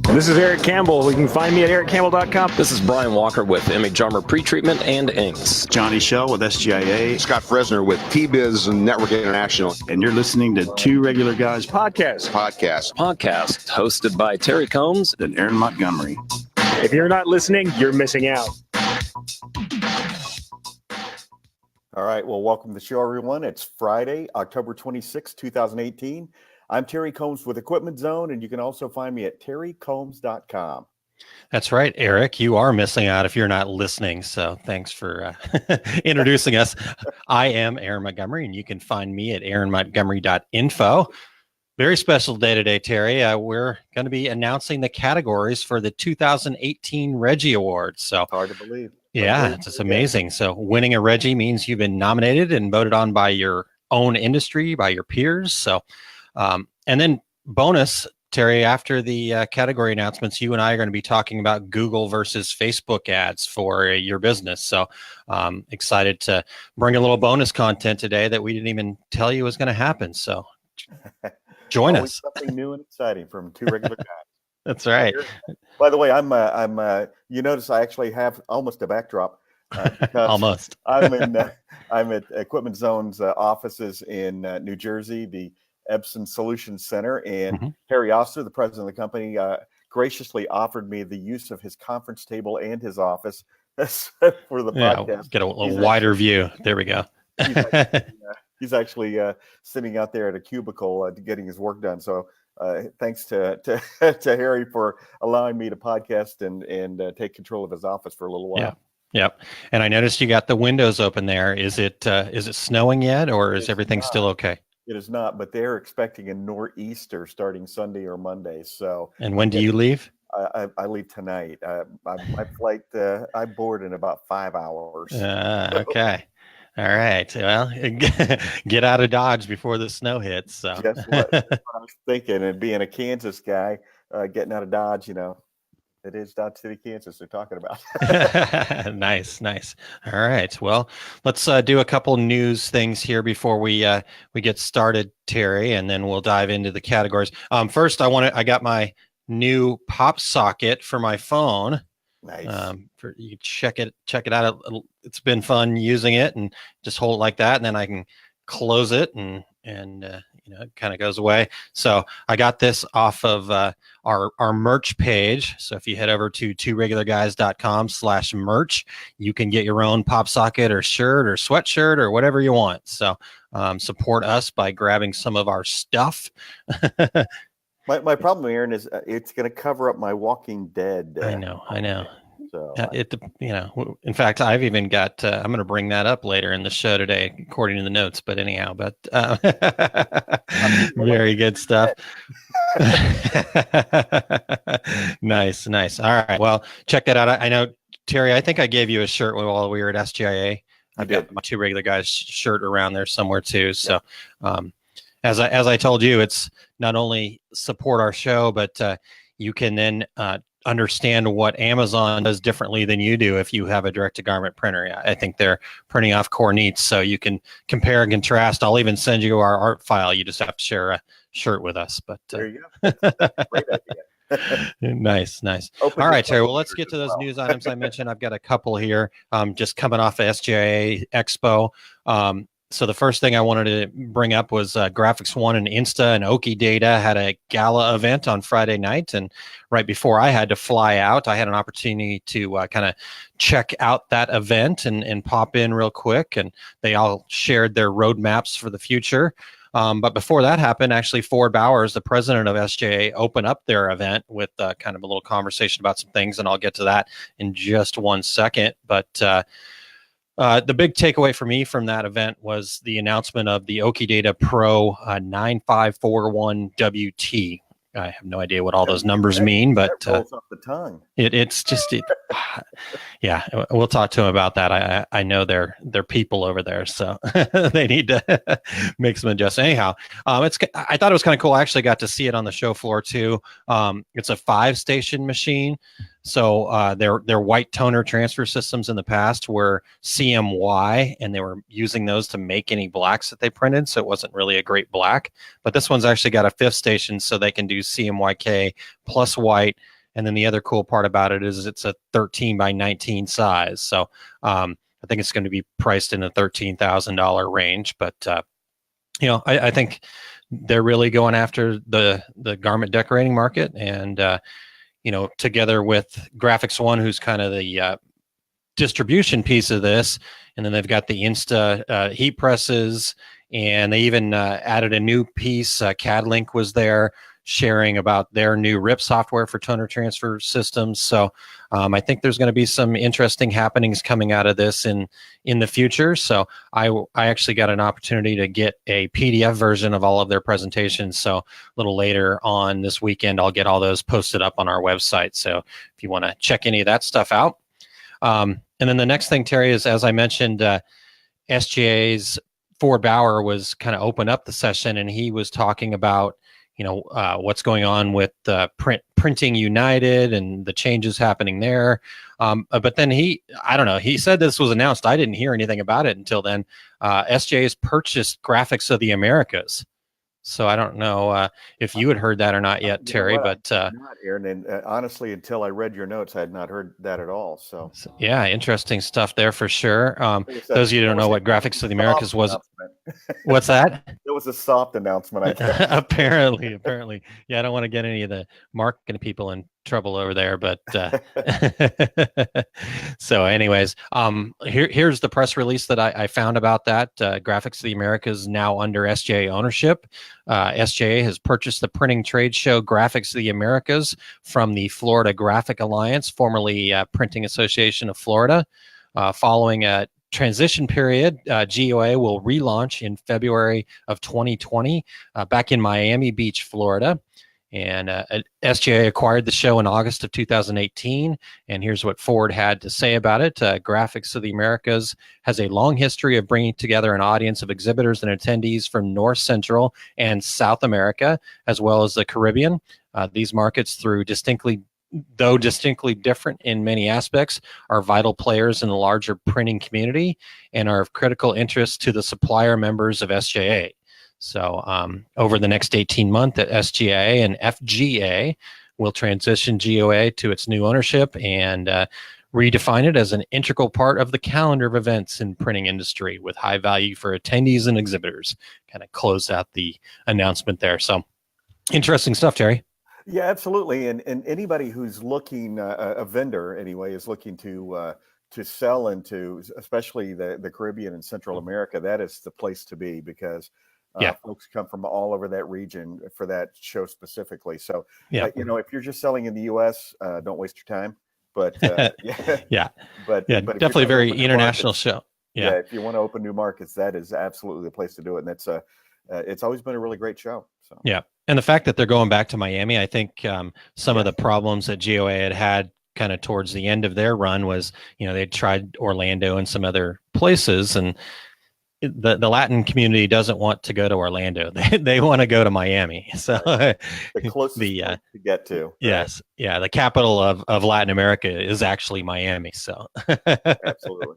This is Eric Campbell. You can find me at ericcampbell.com. This is Brian Walker with Image Armor Pretreatment and Inks. Johnny Shell with SGIA. Scott Fresner with T-Biz and Network International. And you're listening to Two Regular Guys Podcast Hosted by Terry Combs and Aaron Montgomery. If you're not listening, you're missing out. All right. Well, welcome to the show, everyone. It's Friday, October 26, 2018. I'm Terry Combs with Equipment Zone, and you can also find me at terrycombs.com. That's right, Eric. You are missing out if you're not listening. So thanks for introducing us. I am Aaron Montgomery, and you can find me at aaronmontgomery.info. Very special day today, Terry. We're going to be announcing the categories for the 2018 Reggie Awards. So hard to believe. Yeah, it's just amazing. So winning a Reggie means you've been nominated and voted on by your own industry, by your peers. So, and then bonus, Terry, after the category announcements, you and I are going to be talking about Google versus Facebook ads for your business. So excited to bring a little bonus content today that we didn't even tell you was going to happen. So join us. Something new and exciting from Two Regular Guys. That's right. By the way, you notice I actually have almost a backdrop. Almost. I'm at Equipment Zone's offices in New Jersey, the Epson Solutions Center, and Harry Oster, the president of the company, graciously offered me the use of his conference table and his office for the podcast. Get a wider view. There we go. He's actually sitting out there at a cubicle getting his work done. So thanks to Harry for allowing me to podcast and take control of his office for a little while. Yep. And I noticed you got the windows open there. Is it snowing yet, or is everything still okay? It is not, but they're expecting a nor'easter starting Sunday or Monday. So. And when do you leave? I leave tonight. My flight, I board in about 5 hours. Okay. All right. Well, get out of Dodge before the snow hits. So. Guess what? That's what I was thinking. And being a Kansas guy, getting out of Dodge, it is Dodge City, Kansas they're talking about. Nice. All right. Well, let's do a couple news things here before we get started, Terry, and then we'll dive into the categories. First, I got my new pop socket for my phone. Nice. You check it out. It's been fun using it, and just hold it like that, and then I can close it and it kind of goes away. So I got this off of our merch page. So if you head over to tworegularguys.com/merch, you can get your own pop socket or shirt or sweatshirt or whatever you want. So support us by grabbing some of our stuff. My problem, Aaron, is it's going to cover up my Walking Dead. I know. So in fact, I've even got. I'm going to bring that up later in the show today, according to the notes. But anyhow, very good stuff. Nice. All right. Well, check that out. I know, Terry. I think I gave you a shirt while we were at SGIA. I got my Two Regular Guys shirt around there somewhere too. So, as I told you, it's not only support our show, but you can then understand what Amazon does differently than you do if you have a direct-to-garment printer. I think they're printing off core neats, so you can compare and contrast. I'll even send you our art file. You just have to share a shirt with us. But there you go. Great idea. Nice. All right, Terry. Well, let's get to those news items I mentioned. I've got a couple here, just coming off of SGIA Expo. So the first thing I wanted to bring up was Graphics One and Insta and Oki Data had a gala event on Friday night. And right before I had to fly out, I had an opportunity to kind of check out that event and pop in real quick. And they all shared their roadmaps for the future. But before that happened, actually, Ford Bowers, the president of SJA, opened up their event with kind of a little conversation about some things. And I'll get to that in just one second. But the big takeaway for me from that event was the announcement of the Oki Data Pro 9541WT. I have no idea what all those numbers mean, but rolls off the tongue. It's just, yeah. We'll talk to them about that. I know they're people over there, so they need to make some adjustments. Anyhow, I thought it was kind of cool. I actually got to see it on the show floor too. It's a 5-station machine, So their white toner transfer systems in the past were CMY, and they were using those to make any blacks that they printed. So it wasn't really a great black. But this one's actually got a fifth station, so they can do CMYK plus white. And then the other cool part about it is it's a 13 by 19 size. So I think it's going to be priced in the $13,000 range. But I think they're really going after the garment decorating market, and together with Graphics One, who's kind of the distribution piece of this, and then they've got the Insta heat presses, and they even added a new piece. CADLink was there sharing about their new RIP software for toner transfer systems. So I think there's going to be some interesting happenings coming out of this in the future. So I actually got an opportunity to get a PDF version of all of their presentations. So a little later on this weekend, I'll get all those posted up on our website. So if you want to check any of that stuff out. And then the next thing, Terry, is, as I mentioned, SGA's Ford Bauer was kind of opened up the session, and he was talking about what's going on with Printing United and the changes happening there. But then he said this was announced. I didn't hear anything about it until then. SGA has purchased Graphics of the Americas. So I don't know if you had heard that or not yet, Terry. But not, Aaron. And honestly, until I read your notes, I had not heard that at all. So yeah, interesting stuff there for sure. Those of you who don't know what Graphics of the Americas was, what's that? It was a soft announcement, I think. apparently. Yeah, I don't want to get any of the marketing people in trouble over there, but so anyways, here's the press release that I found about that. Graphics of the Americas now under SGA ownership. SGA has purchased the printing trade show Graphics of the Americas from the Florida Graphic Alliance, formerly Printing Association of Florida. Following a transition period, GOA will relaunch in February of 2020 back in Miami Beach, Florida. And SGA acquired the show in August of 2018. And here's what Ford had to say about it. Graphics of the Americas has a long history of bringing together an audience of exhibitors and attendees from North Central and South America, as well as the Caribbean. These markets, though distinctly different in many aspects, are vital players in the larger printing community and are of critical interest to the supplier members of SGA. So over the next 18 months, SGA and FGA will transition GOA to its new ownership and redefine it as an integral part of the calendar of events in printing industry with high value for attendees and exhibitors. Kind of close out the announcement there. So interesting stuff, Terry. Yeah, absolutely. And anybody who's looking, a vendor anyway, is looking to sell into, especially the Caribbean and Central America, that is the place to be, because folks come from all over that region for that show specifically. So, if you're just selling in the U.S., don't waste your time. But but definitely a very international show. Yeah, if you want to open new markets, that is absolutely the place to do it. And that's it's always been a really great show. So yeah, and the fact that they're going back to Miami, I think some of the problems that GOA had kind of towards the end of their run was, they tried Orlando and some other places, and the Latin community doesn't want to go to Orlando. They want to go to Miami. So the closest to get to. Right? Yes. Yeah. The capital of Latin America is actually Miami. So absolutely.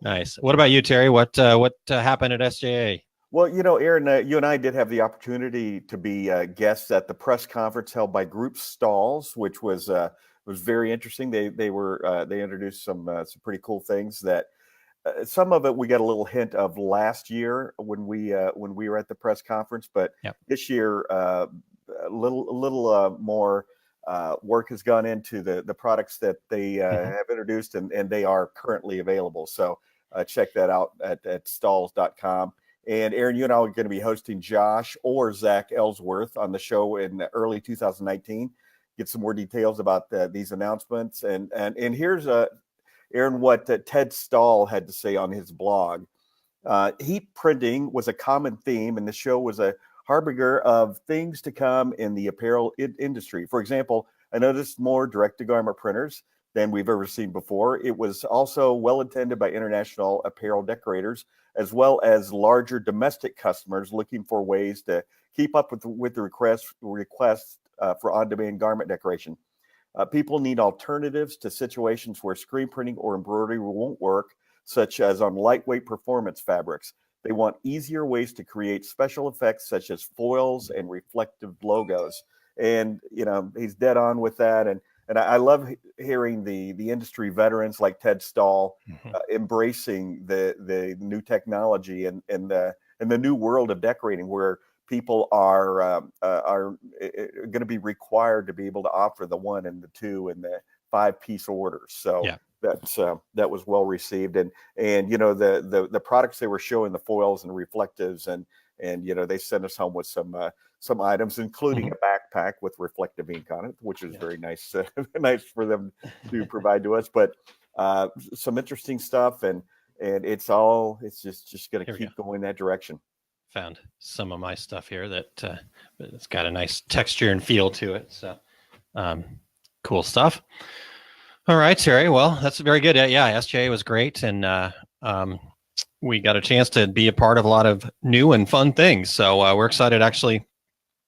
Nice. What about you, Terry? What happened at SJA? Well, Aaron, you and I did have the opportunity to be guests at the press conference held by Group Stalls, which was very interesting. They introduced some pretty cool things that some of it we got a little hint of last year when we were at the press conference, but this year a little more work has gone into the products that they have introduced and they are currently available. So check that out at stalls.com. And Aaron, you and I are going to be hosting Josh or Zach Ellsworth on the show in early 2019. Get some more details about these announcements. And here's Aaron, what Ted Stahl had to say on his blog. Heat printing was a common theme, and the show was a harbinger of things to come in the apparel industry. For example, I noticed more direct-to-garment printers than we've ever seen before. It was also well attended by international apparel decorators, as well as larger domestic customers looking for ways to keep up with the requests for on-demand garment decoration. People need alternatives to situations where screen printing or embroidery won't work, such as on lightweight performance fabrics. They want easier ways to create special effects such as foils and reflective logos. And, he's dead on with that. And I love hearing the industry veterans like Ted Stahl embracing the new technology and the new world of decorating, where people are going to be required to be able to offer the 1 and the 2 and the 5-piece orders. So that was well received. And the products they were showing, the foils and reflectives, and they sent us home with some items, including a backpack with reflective ink on it, which is very nice nice for them to provide to us. But some interesting stuff, and it's just going to keep going that direction. Found some of my stuff here that it's got a nice texture and feel to it. So cool stuff. All right, Terry. Well, that's very good. Yeah, SGA was great. And we got a chance to be a part of a lot of new and fun things. So we're excited. Actually,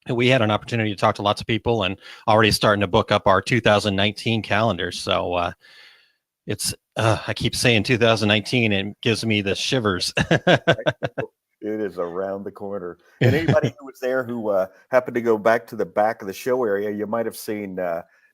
we had an opportunity to talk to lots of people and already starting to book up our 2019 calendar. So it's, I keep saying 2019, and it gives me the shivers. It is around the corner. And anybody who was there who happened to go back to the back of the show area, you might have seen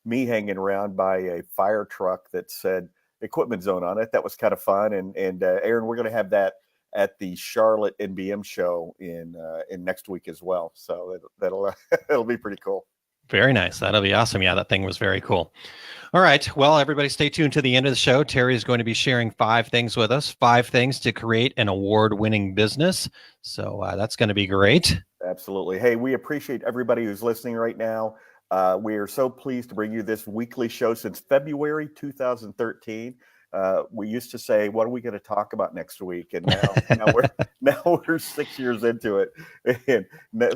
me hanging around by a fire truck that said Equipment Zone on it. That was kind of fun. And Aaron, we're going to have that at the Charlotte NBM show in next week as well. So that'll it'll be pretty cool. Very nice. That'll be awesome. Yeah, that thing was very cool. All right. Well, everybody stay tuned to the end of the show. Terry is going to be sharing 5 things with us, 5 things to create an award-winning business. So that's going to be great. Absolutely. Hey, we appreciate everybody who's listening right now. We are so pleased to bring you this weekly show since February 2013. We used to say, what are we going to talk about next week? And now we're 6 years into it. And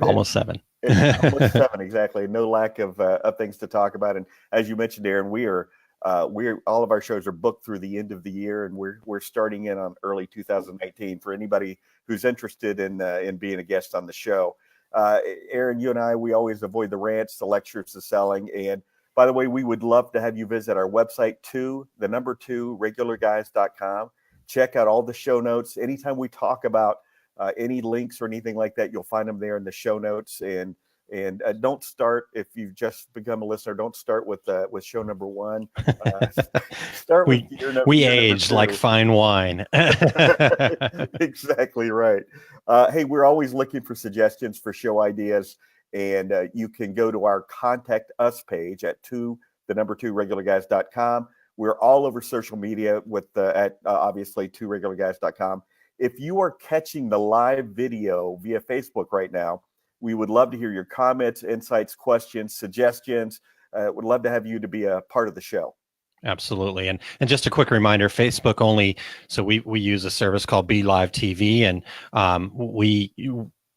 almost 7. Almost 7, exactly. No lack of things to talk about. And as you mentioned, Aaron, we're all of our shows are booked through the end of the year, and we're starting in on early 2019 for anybody who's interested in being a guest on the show. Aaron, you and I, we always avoid the rants, the lectures, the selling. And by the way, we would love to have you visit our website, 2 regularguys.com. Check out all the show notes. Anytime we talk about any links or anything like that, you'll find them there in the show notes. And don't start, if you've just become a listener, don't start with show number 1. Start with we aged like fine wine. Exactly right. Hey, we're always looking for suggestions for show ideas, and you can go to our Contact Us page at 2 regularguys.com. We're all over social media with at obviously 2regularguys.com. If you are catching the live video via Facebook right now, we would love to hear your comments, insights, questions, suggestions. Would love to have you to be a part of the show. Absolutely. And just a quick reminder, Facebook only. So we use a service called Be Live TV, and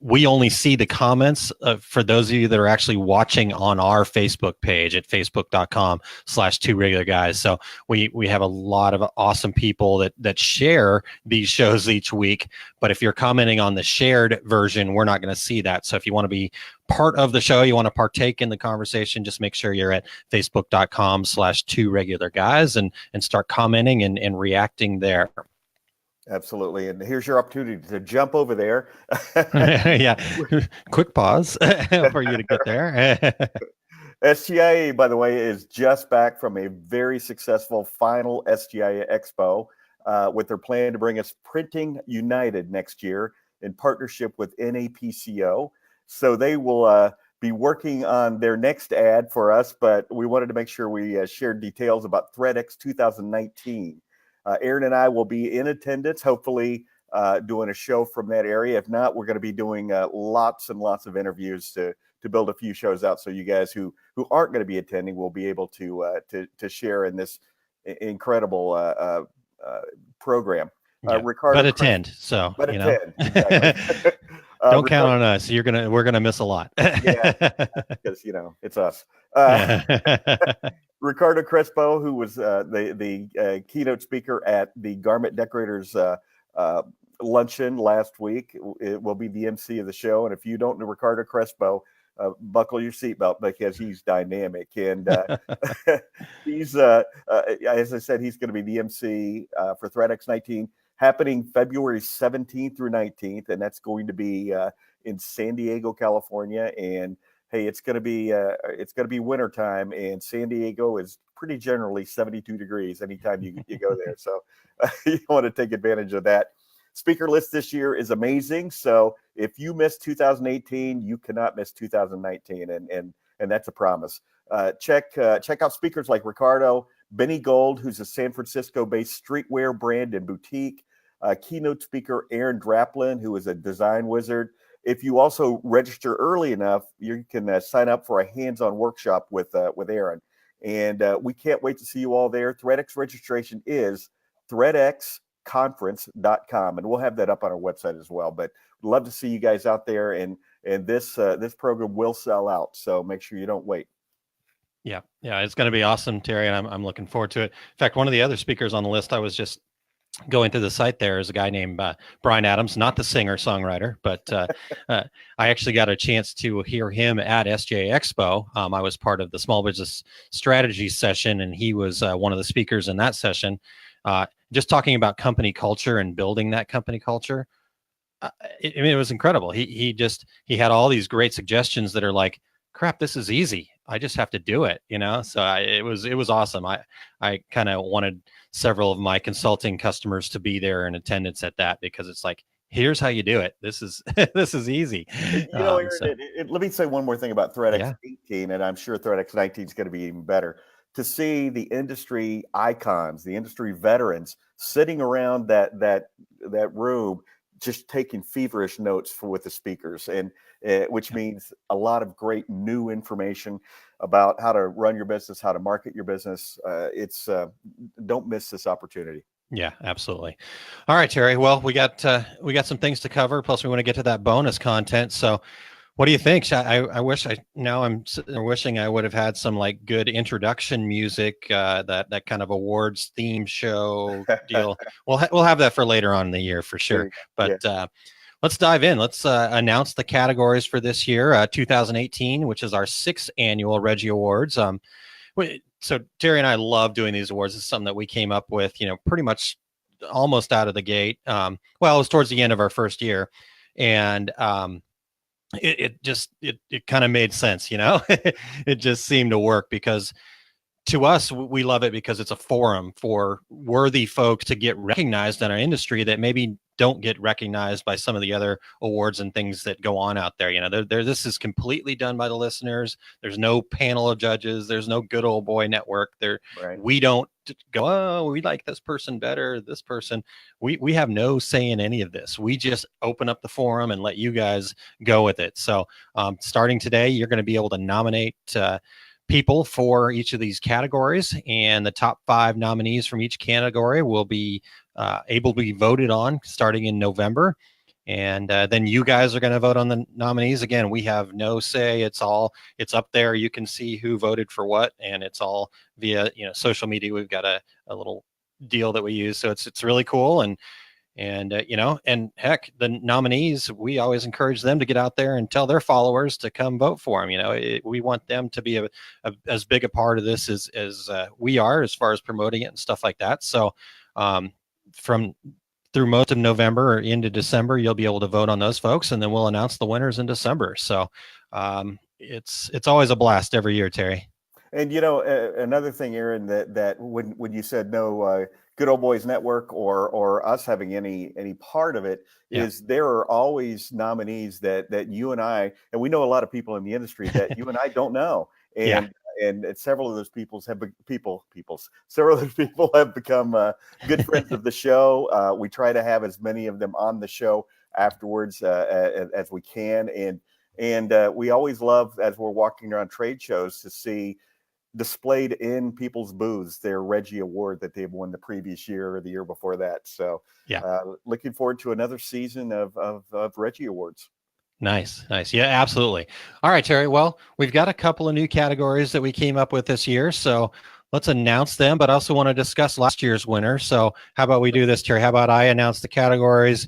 we only see the comments for those of you that are actually watching on our Facebook page at facebook.com/2regularguys. So we have a lot of awesome people that share these shows each week. But if you're commenting on the shared version, we're not going to see that. So if you want to be part of the show, you want to partake in the conversation, just make sure you're at facebook.com/2regularguys and start commenting and reacting there. Absolutely. And here's your opportunity to jump over there. Yeah. Quick pause for you to get there. SGIA, by the way, is just back from a very successful final SGIA Expo with their plan to bring us Printing United next year in partnership with NAPCO. So they will be working on their next ad for us, but we wanted to make sure we shared details about ThreadX 2019. Aaron and I will be in attendance, hopefully doing a show from that area. If not, we're going to be doing lots and lots of interviews to build a few shows out, so you guys who aren't going to be attending will be able to share in this incredible program. Ricardo, but attend. So but attend. Exactly. Don't count on us. We're gonna miss a lot. Yeah, because it's us. Ricardo Crespo, who was the keynote speaker at the Garment Decorators luncheon last week. It will be the MC of the show. And if you don't know Ricardo Crespo, buckle your seatbelt because he's dynamic. And he's, as I said, he's going to be the MC for ThreatX 19, happening February 17th through 19th. And that's going to be in San Diego, California. And hey, it's going to be wintertime, and San Diego is pretty generally 72 degrees anytime you go there. So you want to take advantage of that. Speaker list this year is amazing. So if you missed 2018, you cannot miss 2019, and that's a promise. Check out speakers like Ricardo, Benny Gold, who's a San Francisco-based streetwear brand and boutique. Keynote speaker Aaron Draplin, who is a design wizard. If you also register early enough, you can sign up for a hands-on workshop with Aaron. And we can't wait to see you all there. ThreatX registration is threatxconference.com, and we'll have that up on our website as well. But we'd love to see you guys out there, and this program will sell out, so make sure you don't wait. Yeah, it's going to be awesome, Terry, and I'm looking forward to it. In fact, one of the other speakers on the list, I was just going to the site, there is a guy named Brian Adams, not the singer-songwriter, but I actually got a chance to hear him at SJ Expo. I was part of the small business strategy session, and he was one of the speakers in that session, just talking about company culture and building that company culture. It was incredible. He had all these great suggestions that are like, crap, this is easy. I just have to do it, So it was awesome. I kind of wanted several of my consulting customers to be there in attendance at that, because it's like, here's how you do it. This is easy. Aaron, let me say one more thing about ThreatX 18, and I'm sure ThreatX 19 is going to be even better. To see the industry icons, the industry veterans sitting around that room, just taking feverish notes with the speakers, and which means a lot of great new information about how to run your business, how to market your business. Don't miss this opportunity. Yeah, absolutely. All right, Terry. Well, we got some things to cover. Plus, we want to get to that bonus content. So, what do you think? I'm wishing I would have had some like good introduction music, that kind of awards theme show deal. We'll have that for later on in the year for sure. But let's dive in. Let's announce the categories for this year, 2018, which is our 6th annual Reggie Awards. So Terry and I love doing these awards. It's something that we came up with, pretty much almost out of the gate. Well, it was towards the end of our first year, and it kind of made sense, it just seemed to work, because to us, we love it because it's a forum for worthy folks to get recognized in our industry that maybe don't get recognized by some of the other awards and things that go on out there. This is completely done by the listeners. There's no panel of judges. There's no good old boy network there. Right. We don't go, oh, we like this person better, this person. We have no say in any of this. We just open up the forum and let you guys go with it. So starting today, you're going to be able to nominate people for each of these categories, and the top 5 nominees from each category will be able to be voted on starting in November. And then you guys are going to vote on the nominees. Again, we have no say. It's up there. You can see who voted for what, and it's all via social media. We've got a little deal that we use, so it's really cool. And heck, the nominees, we always encourage them to get out there and tell their followers to come vote for them. We want them to be as big a part of this as we are, as far as promoting it and stuff like that. So through most of November or into December, you'll be able to vote on those folks, and then we'll announce the winners in December. So it's always a blast every year, Terry. And another thing, Aaron, that when you said no Good Old Boys Network or us having any part of it, is there are always nominees that you and I, and we know a lot of people in the industry that you and I don't know, and several of those several of those people have become good friends of the show. We try to have as many of them on the show afterwards as we can, and we always love, as we're walking around trade shows, to see displayed in people's booths their Reggie Award that they've won the previous year or the year before that. So looking forward to another season of Reggie Awards. Nice. Yeah, absolutely. All right, Terry. Well, we've got a couple of new categories that we came up with this year, so let's announce them, but I also want to discuss last year's winner. So how about we do this, Terry? How about I announce the categories?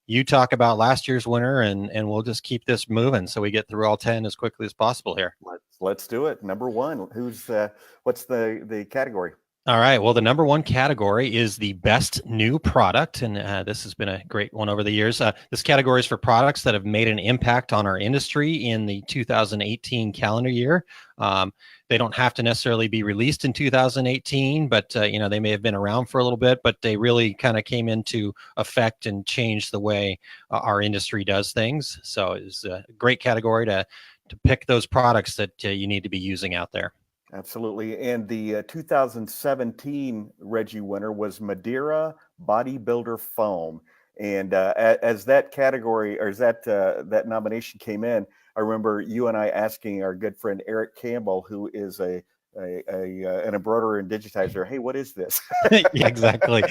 you talk about last year's winner, and we'll just keep this moving so we get through all 10 as quickly as possible here. Let's do it. Number one, what's the category? All right. Well, the number one category is the best new product. And this has been a great one over the years. This category is for products that have made an impact on our industry in the 2018 calendar year. They don't have to necessarily be released in 2018, but they may have been around for a little bit, but they really kind of came into effect and changed the way our industry does things. So it's a great category to pick those products that you need to be using out there. Absolutely. And the 2017 Reggie winner was Madeira Bodybuilder Foam. And as that category, or as that nomination came in, I remember you and I asking our good friend Eric Campbell, who is an embroiderer and digitizer, hey, what is this? Yeah, exactly.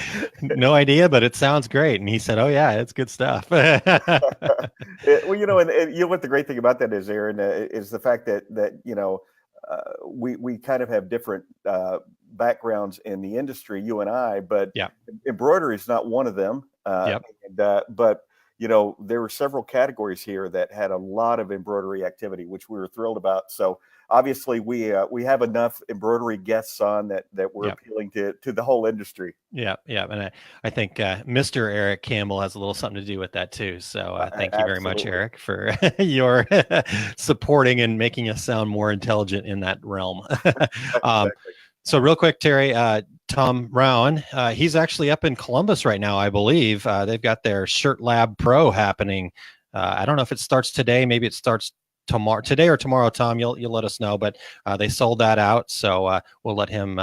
No idea, but it sounds great. And he said, oh, yeah, it's good stuff. Well, and what the great thing about that is, Aaron, is the fact that we kind of have different backgrounds in the industry, you and I, but embroidery is not one of them. But there were several categories here that had a lot of embroidery activity, which we were thrilled about. So obviously we have enough embroidery guests on that we're appealing to the whole industry. Yeah. And I think Mr. Eric Campbell has a little something to do with that too. So thank you very much, Eric, for your supporting and making us sound more intelligent in that realm. Exactly. So real quick, Terry, Tom Rowan, he's actually up in Columbus right now, I believe. They've got their Shirt Lab Pro happening. I don't know if it starts today. Maybe it starts today or tomorrow, Tom. You'll let us know. But they sold that out, so we'll let him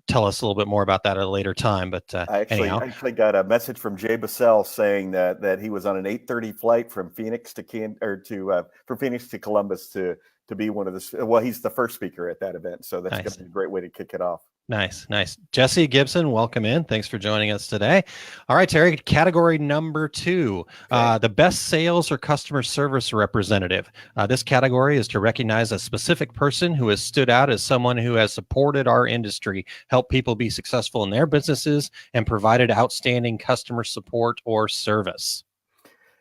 tell us a little bit more about that at a later time. But I actually got a message from Jay Bassell saying that he was on an 8:30 flight from Phoenix from Phoenix to Columbus to be one of the. Well, he's the first speaker at that event, so that's going to be a great way to kick it off. Nice. Jesse Gibson, welcome in. Thanks for joining us today. All right, Terry, category number 2, the best sales or customer service representative. This category is to recognize a specific person who has stood out as someone who has supported our industry, helped people be successful in their businesses, and provided outstanding customer support or service.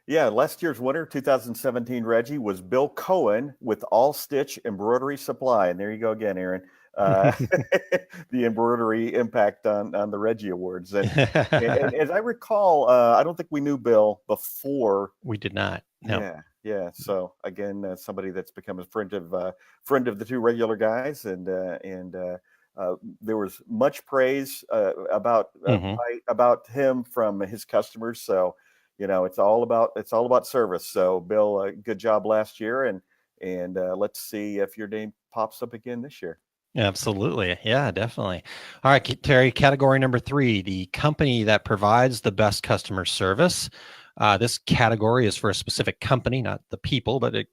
Yeah, last year's winner, 2017 Reggie, was Bill Cohen with All Stitch Embroidery Supply. And there you go again, Aaron. The embroidery impact on the Reggie Awards. And as I recall, I don't think we knew Bill before. We did not. No. Yeah. So again, somebody that's become a friend of the two regular guys, and there was much praise about him from his customers. So it's all about service. So Bill, good job last year, and let's see if your name pops up again this year. Absolutely. Yeah, definitely. All right, Terry, category number 3, the company that provides the best customer service. This category is for a specific company, not the people, but it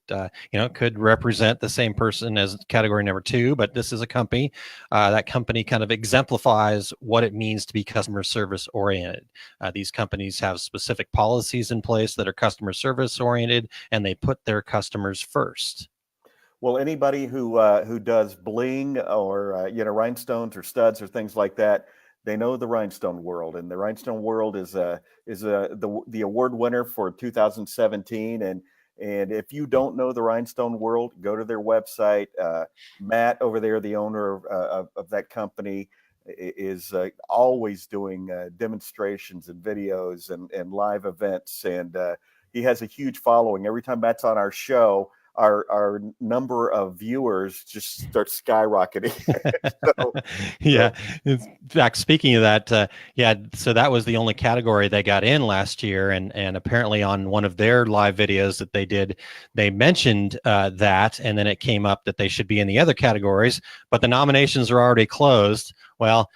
could represent the same person as category number 2, but this is a company. That company kind of exemplifies what it means to be customer service oriented. These companies have specific policies in place that are customer service oriented, and they put their customers first. Well, anybody who does bling or rhinestones or studs or things like that, they know the rhinestone world, and the rhinestone world is the award winner for 2017. And if you don't know the rhinestone world, go to their website. Matt over there, the owner of that company, is always doing demonstrations and videos and live events, and he has a huge following. Every time Matt's on our show, our number of viewers just starts skyrocketing. In fact, speaking of that, so that was the only category they got in last year, and apparently on one of their live videos that they did, they mentioned that, and then it came up that they should be in the other categories, but the nominations are already closed. Well,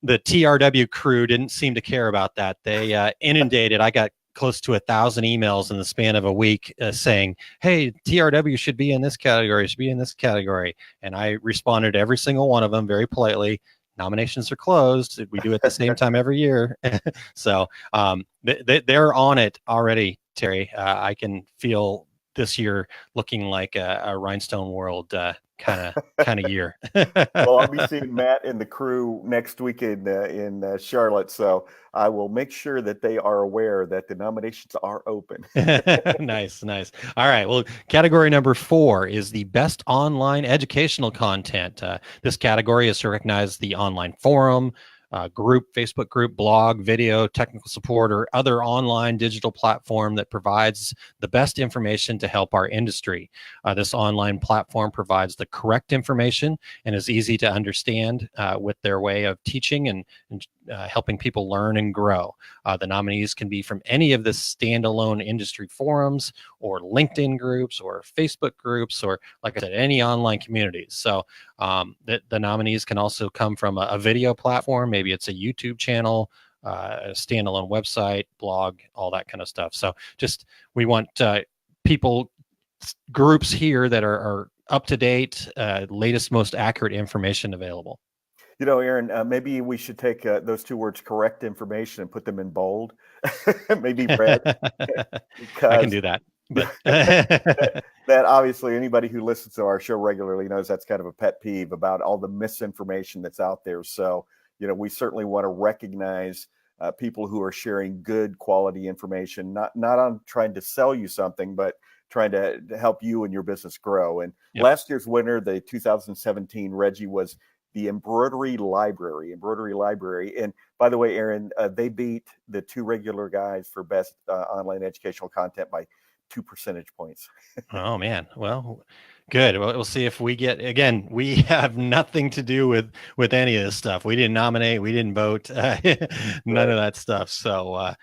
the TRW crew didn't seem to care about that. They inundated. I got close to 1,000 emails in the span of a week saying, hey, TRW should be in this category, should be in this category. And I responded to every single one of them very politely. Nominations are closed. We do it the same time every year. So they're on it already, Terry. I can feel this year looking like a Rhinestone World kind of year. Well, I'll be seeing Matt and the crew next week in Charlotte, so I will make sure that they are aware that the nominations are open. Nice. All right. Well, category number 4 is the best online educational content. This category is to recognize the online forum, group, Facebook group, blog, video, technical support, or other online digital platform that provides the best information to help our industry. This online platform provides the correct information and is easy to understand with their way of teaching and helping people learn and grow. The nominees can be from any of the standalone industry forums or LinkedIn groups or Facebook groups or, like I said, any online communities. So the nominees can also come from a video platform. Maybe it's a YouTube channel, a standalone website, blog, all that kind of stuff. So just we want groups here that are up to date, latest, most accurate information available. You know, Aaron, maybe we should take those 2 words, correct information, and put them in bold, maybe red. I can do that. But that obviously anybody who listens to our show regularly knows that's kind of a pet peeve about all the misinformation that's out there. So, you know, we certainly want to recognize people who are sharing good quality information, not on trying to sell you something, but trying to help you and your business grow. And last year's winner, the 2017 Reggie, was the Embroidery Library. And by the way, Aaron, they beat the 2 regular guys for best online educational content by 2 percentage points. Oh man. Well, good. Well, we'll see if we get, again, we have nothing to do with any of this stuff. We didn't nominate, we didn't vote, none of that stuff. So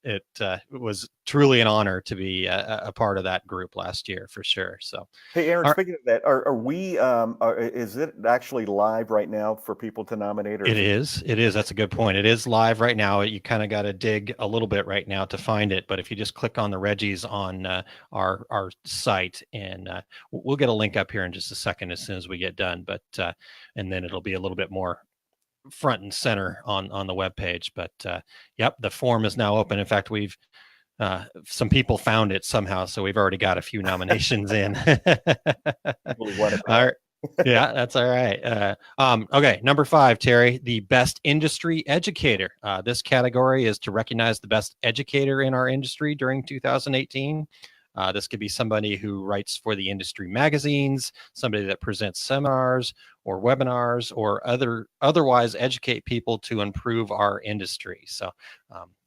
it was truly an honor to be a part of that group last year for sure. So, hey, Aaron, speaking of that, are we? Is it actually live right now for people to nominate? Or it is. That's a good point. It is live right now. You kind of got to dig a little bit right now to find it. But if you just click on the Reggies on our site, and we'll get a link up here in just a second as soon as we get done. But and then it'll be a little bit more front and center on the webpage. But yep, the form is now open. In fact, we've some people found it somehow, so we've already got a few nominations in. All right. Yeah, that's all right. Okay, number 5, Terry, the best industry educator. This category is to recognize the best educator in our industry during 2018. This could be somebody who writes for the industry magazines, somebody that presents seminars or webinars, or otherwise educate people to improve our industry. So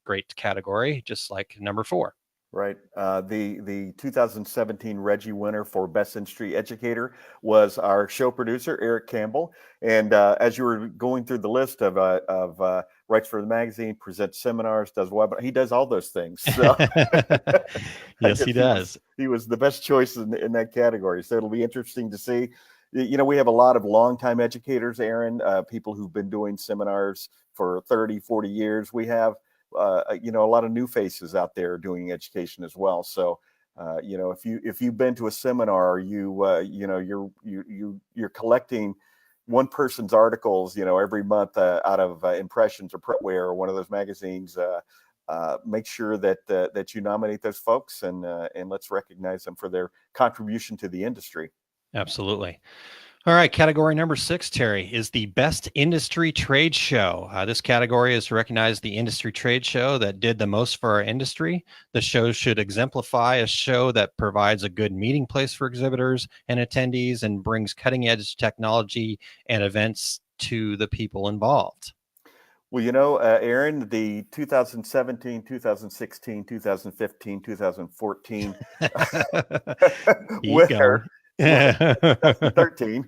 great category, just like number 4. Right. The 2017 Reggie winner for Best Industry Educator was our show producer, Eric Campbell. And as you were going through the list of writes for the magazine, presents seminars, does webinars, he does all those things. So yes, he does. He was the best choice in that category. So it'll be interesting to see. You know, we have a lot of longtime educators, Aaron, people who've been doing seminars for 30, 40 years. We have you know, a lot of new faces out there doing education as well. So, you know, if you've been to a seminar, you know, you're collecting one person's articles, you know, every month out of Impressions or Printware or one of those magazines. Make sure that you nominate those folks and let's recognize them for their contribution to the industry. Absolutely. All right, category number 6, Terry, is the best industry trade show. This category is to recognize the industry trade show that did the most for our industry. The show should exemplify a show that provides a good meeting place for exhibitors and attendees and brings cutting edge technology and events to the people involved. Well, you know, Aaron, the 2017, 2016, 2015, 2014 winner, 2013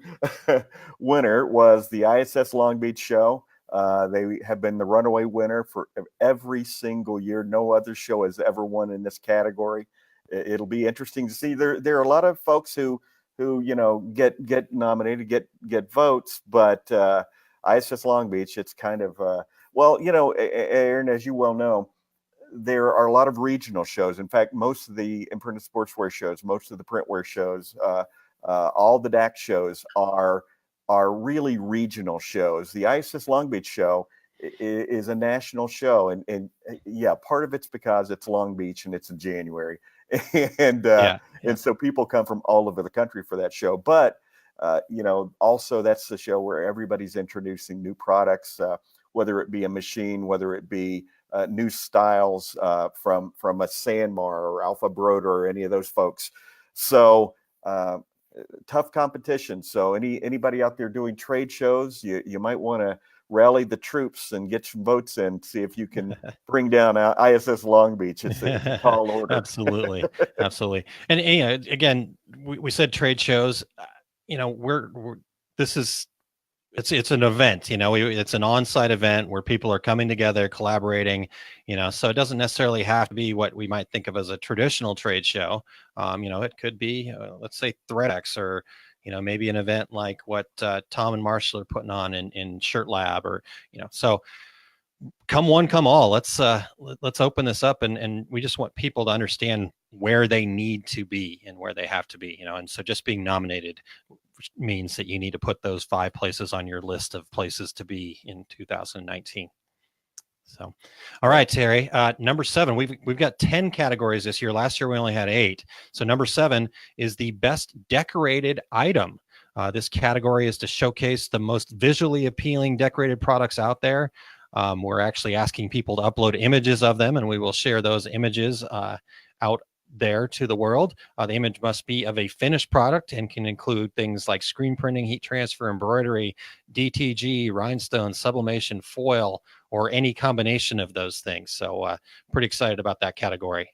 winner was the ISS Long Beach show. They have been the runaway winner for every single year. No other show has ever won in this category. It'll be interesting to see. There are a lot of folks who you know get nominated, get votes, but ISS Long Beach, it's kind of well, you know, Aaron, as you well know, there are a lot of regional shows. In fact, most of the imprinted sportswear shows, most of the printwear shows, all the DAX shows are really regional shows. The ISS Long Beach show is a national show, and yeah, part of it's because it's Long Beach and it's in January, and Yeah. and so people come from all over the country for that show. But also that's the show where everybody's introducing new products, whether it be a machine, whether it be new styles from a Sanmar or Alpha Broder or any of those folks. So tough competition. So anybody out there doing trade shows, you might want to rally the troops and get some votes in, see if you can bring down ISS Long Beach. It's a tall order. Absolutely. And again, we said trade shows. It's an event. It's an on-site event where people are coming together, collaborating. So it doesn't necessarily have to be what we might think of as a traditional trade show. It could be, let's say, ThreadX, or maybe an event like what Tom and Marshall are putting on in Shirt Lab, or so. Come one, come all. Let's open this up, and we just want people to understand where they need to be and where they have to be. And so just being nominated means that you need to put those 5 places on your list of places to be in 2019. So, all right, Terry. Number 7, we've got 10 categories this year. Last year we only had 8. So number 7 is the best decorated item. This category is to showcase the most visually appealing decorated products out there. We're actually asking people to upload images of them, and we will share those images out there to the world. The image must be of a finished product and can include things like screen printing, heat transfer, embroidery, DTG, rhinestone, sublimation, foil, or any combination of those things. So pretty excited about that category.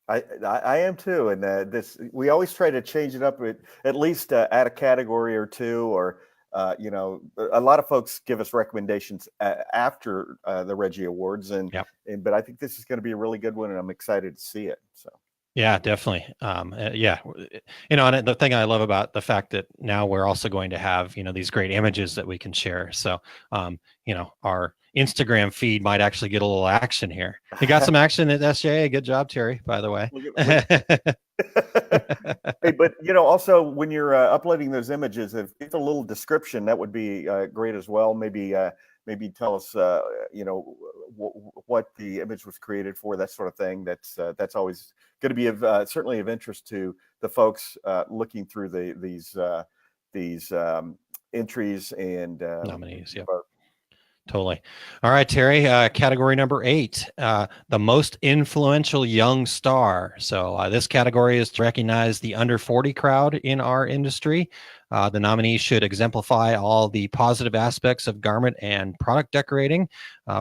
I am too, and we always try to change it up, at least add a category or two, or a lot of folks give us recommendations after the Reggie Awards, but I think this is going to be a really good one, and I'm excited to see it. So. Yeah, definitely. And the thing I love about the fact that now we're also going to have, these great images that we can share. So, our Instagram feed might actually get a little action here. You got some action at SJA. Good job, Terry, by the way. Hey, but also when you're uploading those images, if a little description, that would be great as well. Maybe tell us, what the image was created for, that sort of thing. That's always going to be certainly of interest to the folks looking through these entries and nominees. Yeah. Totally. All right, Terry, category number 8, the most influential young star. So this category is to recognize the under 40 crowd in our industry. The nominees should exemplify all the positive aspects of garment and product decorating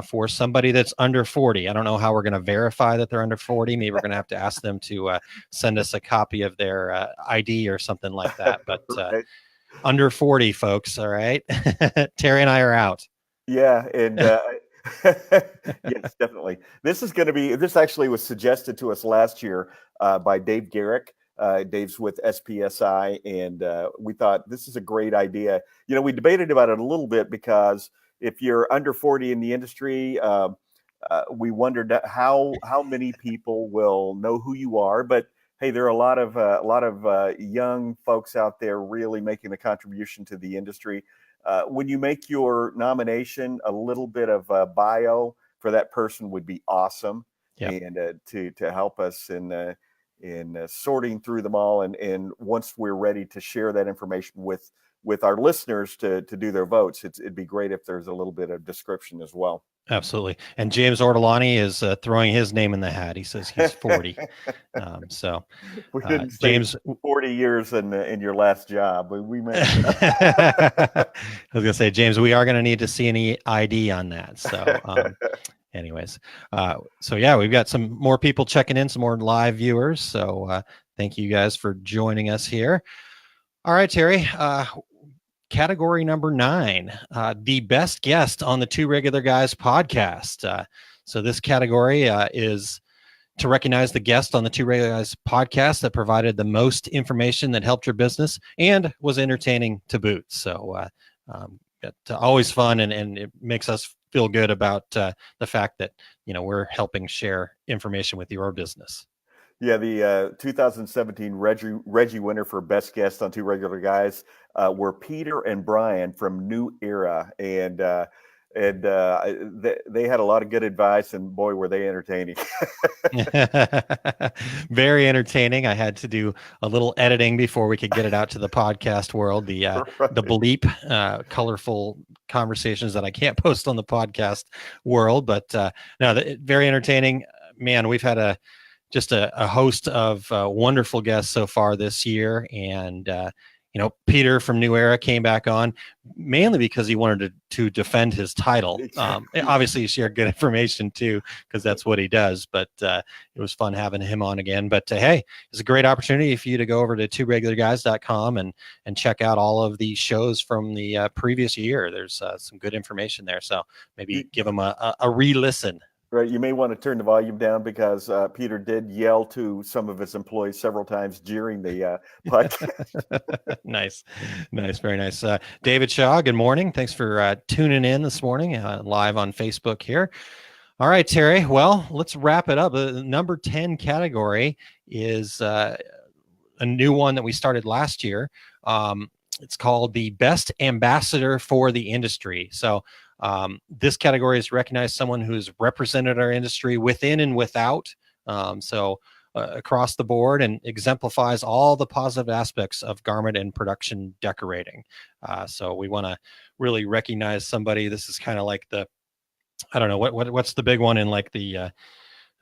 for somebody that's under 40. I don't know how we're going to verify that they're under 40. Maybe we're going to have to ask them to send us a copy of their ID or something like that. But right. Under 40, folks. All right. Terry and I are out. Yeah, and yes, definitely. This actually was suggested to us last year by Dave Garrick. Dave's with SPSI, and we thought this is a great idea. We debated about it a little bit because if you're under 40 in the industry, we wondered how many people will know who you are. But hey, there are a lot of young folks out there really making a contribution to the industry. When you make your nomination, a little bit of a bio for that person would be awesome. Yep. And to help us in sorting through them all, and once we're ready to share that information with our listeners to do their votes, it'd be great if there's a little bit of description as well. Absolutely. And James Ortolani is throwing his name in the hat. He says he's 40. We didn't say James, 40 years in your last job. We meant. I was gonna say, James, we are going to need to see any ID on that. So anyways, we've got some more people checking in, some more live viewers. So thank you guys for joining us here. All right, Terry. Category number 9, the best guest on the Two Regular Guys podcast. So this category is to recognize the guest on the Two Regular Guys podcast that provided the most information that helped your business and was entertaining to boot. So always fun, and it makes us feel good about the fact that we're helping share information with your business. Yeah, the 2017 Reggie winner for best guest on Two Regular Guys were Peter and Brian from New Era, and and they had a lot of good advice, and boy, were they entertaining. Very entertaining. I had to do a little editing before we could get it out to the podcast world. The bleep, colorful conversations that I can't post on the podcast world, but very entertaining. Man, we've had just a host of wonderful guests so far this year, and Peter from New Era came back on mainly because he wanted to defend his title. Obviously, he shared good information too, because that's what he does. But it was fun having him on again. But hey, it's a great opportunity for you to go over to tworegularguys.com and check out all of the shows from the previous year. There's some good information there, so maybe give them a re-listen. Right, you may want to turn the volume down because Peter did yell to some of his employees several times during the podcast. Nice, very nice. David Shaw, good morning. Thanks for tuning in this morning live on Facebook here. All right, Terry. Well, let's wrap it up. The number 10 category is a new one that we started last year. It's called the Best Ambassador for the Industry. So this category is recognized someone who's represented our industry within and without, across the board, and exemplifies all the positive aspects of garment and production decorating. So we want to really recognize somebody. This is kind of like I don't know what's the big one in like the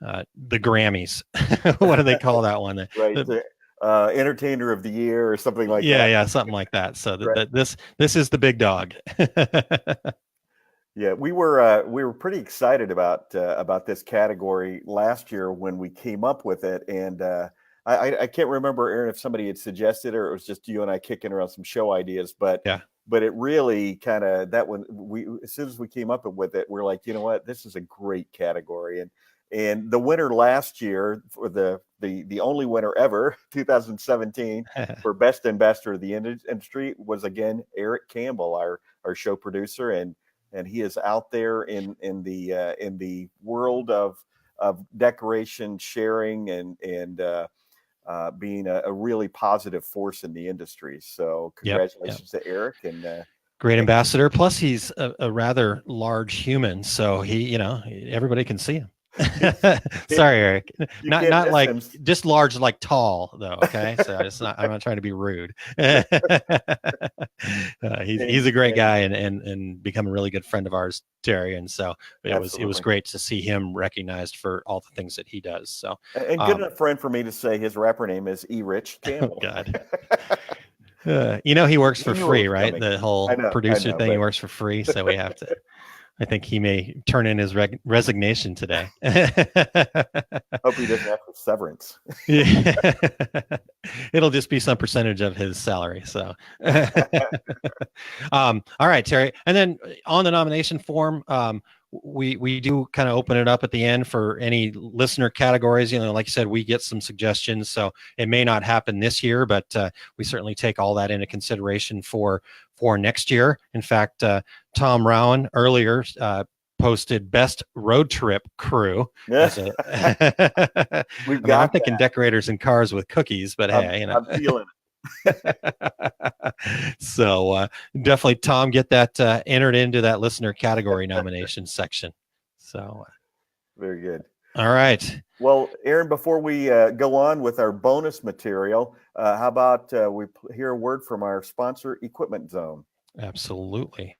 Grammys. What do they call that one? Entertainer of the Year or something like that. Yeah, something like that. So this is the big dog. Yeah, we were pretty excited about this category last year when we came up with it, and I can't remember, Aaron, if somebody had suggested it or it was just you and I kicking around some show ideas, but it really kind of as soon as we came up with it, we're like, you know what, this is a great category, and the winner last year for the only winner ever, 2017, for Best Ambassador of the Industry was again Eric Campbell, our show producer, and he is out there in the world of decoration, sharing, and being a really positive force in the industry. So congratulations to Eric, and great ambassador. Plus, he's a rather large human, so everybody can see him. Sorry, Eric. Not like him. Just large, like tall though. Okay, so I'm not trying to be rude. He's a great guy and become a really good friend of ours, Terry. And so it was great to see him recognized for all the things that he does. So and good enough friend for me to say his rapper name is E. Rich Campbell. God. He works for free, right? The whole producer thing, he works for free, so we have to. I think he may turn in his resignation today. Hope he doesn't have severance. It'll just be some percentage of his salary. So, all right, Terry. And then on the nomination form, we do kind of open it up at the end for any listener categories. Like you said, we get some suggestions, so it may not happen this year, but we certainly take all that into consideration for next year. In fact, Tom Rowan earlier posted Best Road Trip Crew. I'm thinking decorators and cars with cookies, but hey, I'm feeling it. So definitely, Tom, get that entered into that listener category nomination section. So very good. All right. Well, Aaron, before we go on with our bonus material, how about we hear a word from our sponsor, Equipment Zone? Absolutely.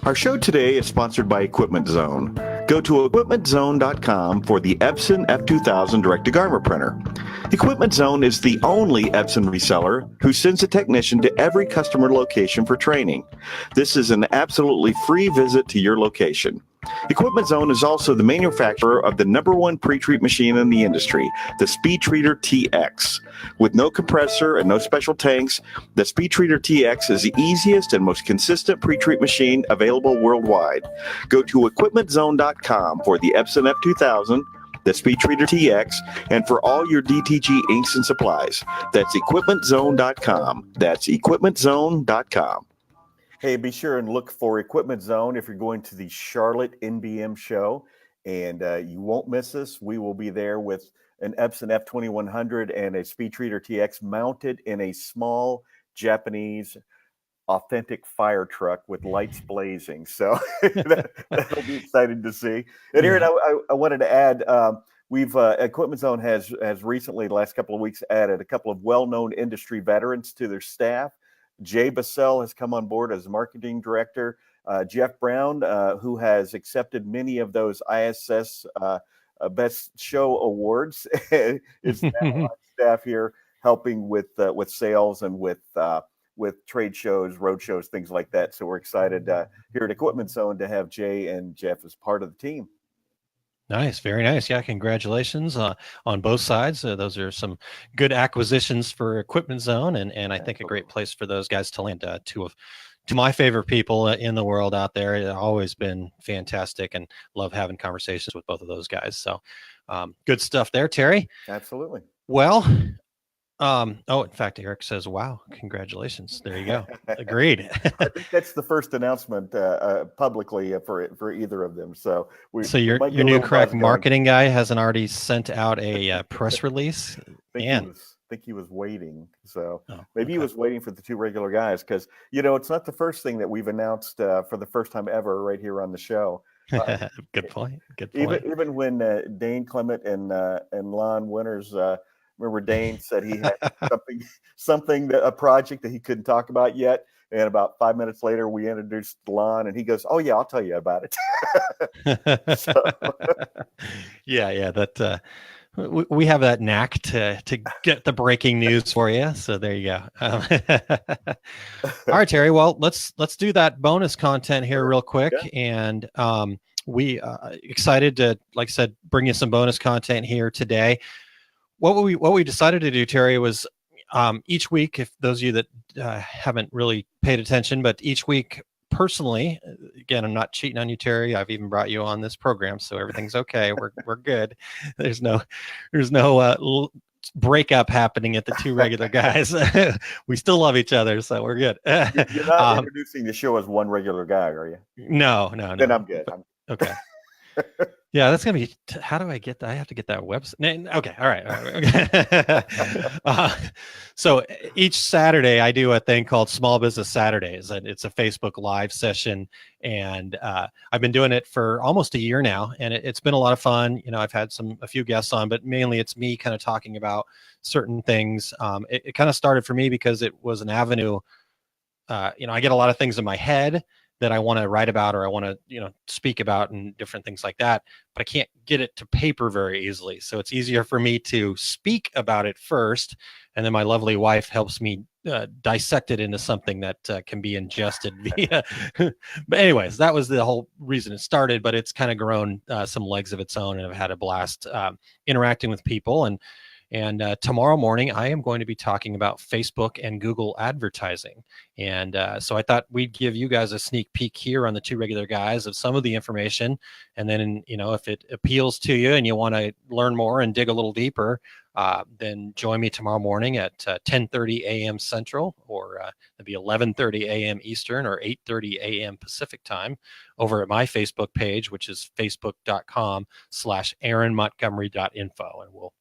Our show today is sponsored by Equipment Zone. Go to equipmentzone.com for the Epson F2000 direct-to-garment printer. Equipment Zone is the only Epson reseller who sends a technician to every customer location for training. This is an absolutely free visit to your location. Equipment Zone is also the manufacturer of the #1 pre-treat machine in the industry, the Speed Treater TX. With no compressor and no special tanks, the Speed Treater TX is the easiest and most consistent pre-treat machine available worldwide. Go to equipmentzone.com for the Epson F2000, the Speed Treater TX, and for all your DTG inks and supplies. That's equipmentzone.com. That's equipmentzone.com. Hey, be sure and look for Equipment Zone if you're going to the Charlotte NBM show, and you won't miss us. We will be there with an Epson F2100 and a Speed Treater TX mounted in a small Japanese authentic fire truck with lights blazing. So that'll be exciting to see. And Aaron, I wanted to add, we've Equipment Zone has recently, the last couple of weeks, added a couple of well-known industry veterans to their staff. Jay Bassell has come on board as marketing director. Jeff Brown, who has accepted many of those ISS Best Show awards, is now on staff here helping with sales and with trade shows, road shows, things like that. So we're excited here at Equipment Zone to have Jay and Jeff as part of the team. Nice, very nice. Yeah, congratulations on both sides. Those are some good acquisitions for Equipment Zone, and I think a great place for those guys to land. Two my favorite people in the world out there. It's always been fantastic, and love having conversations with both of those guys. So, good stuff there, Terry. Absolutely. Well, in fact, Eric says, "Wow, congratulations!" There you go. Agreed. I think that's the first announcement publicly for either of them. So your new crack marketing guy hasn't already sent out a press release. I think he was waiting. So maybe he was waiting for the two regular guys, because it's not the first thing that we've announced for the first time ever right here on the show. Good point. Even when Dane Clement and Lon Winters. Remember, Dane said he had a project that he couldn't talk about yet. And about 5 minutes later, we introduced Lon, and he goes, "Oh yeah, I'll tell you about it." Yeah. That we have that knack to get the breaking news for you. So there you go. All right, Terry. Well, let's do that bonus content here real quick, and we excited to, like I said, bring you some bonus content here today. What we decided to do, Terry, was each week, if those of you that haven't really paid attention, but each week personally, again, I'm not cheating on you, Terry. I've even brought you on this program, so everything's okay. We're good. There's no breakup happening at the two regular guys. We still love each other, so we're good. You're not introducing the show as one regular guy, are you? No. Then I'm good. Okay. Yeah, that's gonna be. How do I get that? I have to get that website. Okay, all right. So each Saturday, I do a thing called Small Business Saturdays, and it's a Facebook Live session. And I've been doing it for almost a year now, and it's been a lot of fun. I've had a few guests on, but mainly it's me kind of talking about certain things. It kind of started for me because it was an avenue. I get a lot of things in my head that I want to write about, or I want to, speak about, and different things like that, but I can't get it to paper very easily. So it's easier for me to speak about it first, and then my lovely wife helps me dissect it into something that can be ingested via. But anyways, that was the whole reason it started, but it's kind of grown some legs of its own, and I've had a blast interacting with people. And tomorrow morning, I am going to be talking about Facebook and Google advertising. And so I thought we'd give you guys a sneak peek here on the two regular guys of some of the information. And then, if it appeals to you and you want to learn more and dig a little deeper, then join me tomorrow morning at 10:30 a.m. Central, or it'll be 11:30 a.m. Eastern, or 8:30 a.m. Pacific time, over at my Facebook page, which is facebook.com/aaronmontgomery.info. And we'll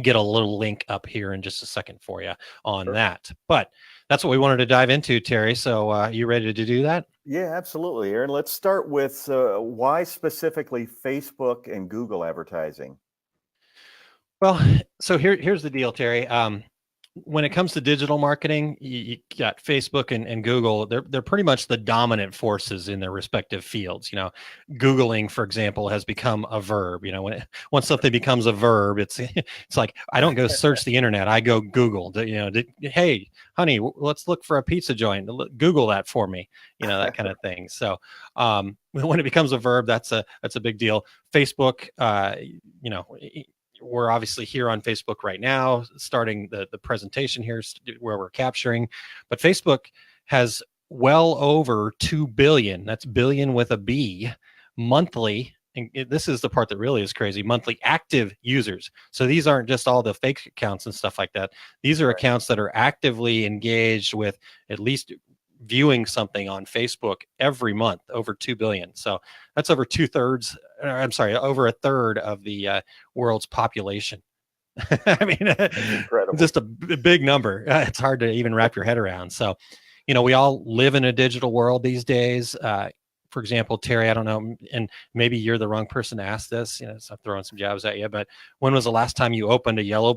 get a little link up here in just a second for you on that. But that's what we wanted to dive into, Terry. So you ready to do that? Yeah, absolutely, Aaron. Let's start with why specifically Facebook and Google advertising? Well, so here's the deal, Terry. When it comes to digital marketing, you got Facebook and Google. They're pretty much the dominant forces in their respective fields. Googling, for example, has become a verb. Once something becomes a verb, it's like I don't go search the internet. I go Google. Hey, honey, let's look for a pizza joint. Google that for me. That kind of thing. So when it becomes a verb, that's a big deal. Facebook, we're obviously here on Facebook right now, starting the presentation here where we're capturing, but Facebook has well over 2 billion, that's billion with a B, monthly, and this is the part that really is crazy, monthly active users. So these aren't just all the fake accounts and stuff like that. These are accounts that are actively engaged with at least viewing something on Facebook every month, over 2 billion. So that's over over a third of the world's population. I mean, incredible. Just a big number. It's hard to even wrap your head around. So, we all live in a digital world these days. For example, Terry, I don't know, and maybe you're the wrong person to ask this, so I'm throwing some jabs at you, but when was the last time you opened a Yellow